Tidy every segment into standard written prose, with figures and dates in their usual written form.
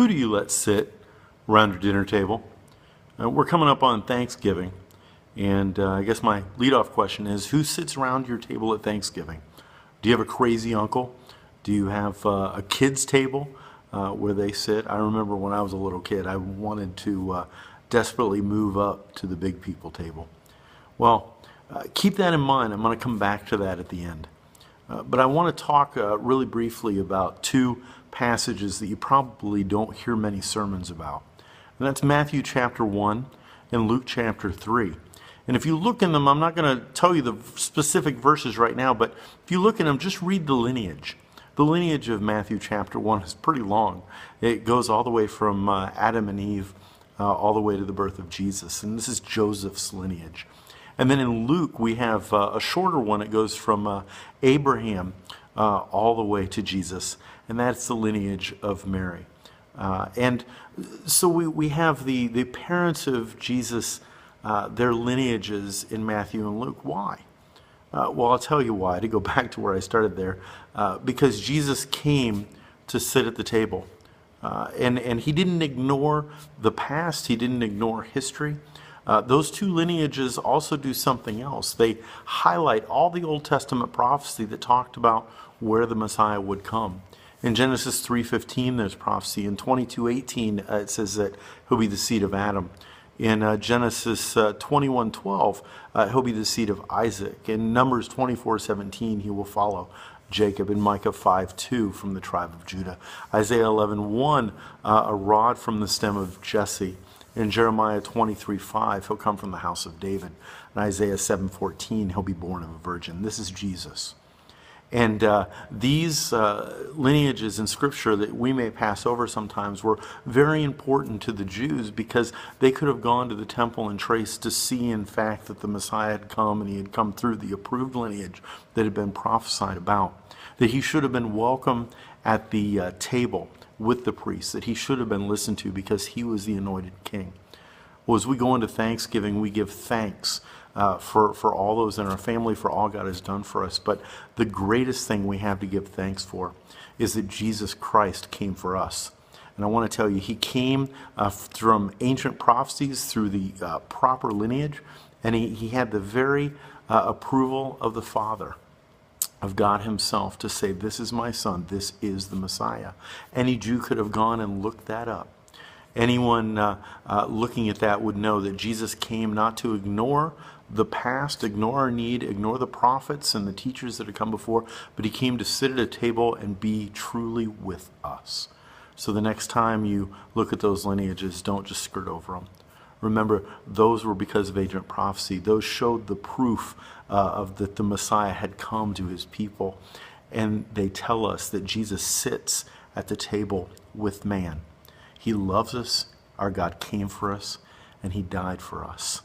Who do you let sit around your dinner table? We're coming up on Thanksgiving, and I guess my leadoff question is, who sits around your table at Thanksgiving? Do you have a crazy uncle? Do you have a kid's table where they sit? I remember when I was a little kid, I wanted to desperately move up to the big people table. Well, keep that in mind. I'm going to come back to that at the end. But I want to talk really briefly about two passages that you probably don't hear many sermons about. And that's Matthew chapter 1 and Luke chapter 3. And if you look in them, I'm not going to tell you the specific verses right now, but if you look in them, just read the lineage. The lineage of Matthew chapter 1 is pretty long. It goes all the way from Adam and Eve all the way to the birth of Jesus. And this is Joseph's lineage. And then in Luke, we have a shorter one. It goes from Abraham all the way to Jesus. And that's the lineage of Mary. And so we have the parents of Jesus, their lineages in Matthew and Luke. Why? Well, I'll tell you why, to go back to where I started there. Because Jesus came to sit at the table. And he didn't ignore the past. He didn't ignore history. Those two lineages also do something else. They highlight all the Old Testament prophecy that talked about where the Messiah would come. In Genesis 3:15, there's prophecy. In 22:18, it says that he'll be the seed of Adam. In Genesis 21:12, he'll be the seed of Isaac. In Numbers 24:17, he will follow Jacob. In Micah 5:2, from the tribe of Judah. Isaiah 11:1, a rod from the stem of Jesse. In Jeremiah 23:5, he'll come from the house of David. In Isaiah 7:14, he'll be born of a virgin. This is Jesus. And these lineages in Scripture that we may pass over sometimes were very important to the Jews because they could have gone to the temple and traced to see, in fact, that the Messiah had come and he had come through the approved lineage that had been prophesied about. That he should have been welcome at the table with the priests, that he should have been listened to because he was the anointed king. Well, as we go into Thanksgiving, we give thanks for all those in our family, for all God has done for us. But the greatest thing we have to give thanks for is that Jesus Christ came for us. And I want to tell you, he came from ancient prophecies through the proper lineage, and he had the very approval of the Father, of God himself, to say, this is my son, this is the Messiah. Any Jew could have gone and looked that up. Anyone looking at that would know that Jesus came not to ignore the past, ignore our need, ignore the prophets and the teachers that had come before, but he came to sit at a table and be truly with us. So the next time you look at those lineages, don't just skirt over them. Remember, those were because of ancient prophecy. Those showed the proof of that the Messiah had come to his people. And they tell us that Jesus sits at the table with man. He loves us, our God came for us, and he died for us.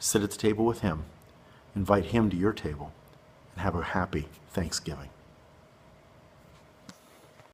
Sit at the table with him, invite him to your table, and have a happy Thanksgiving.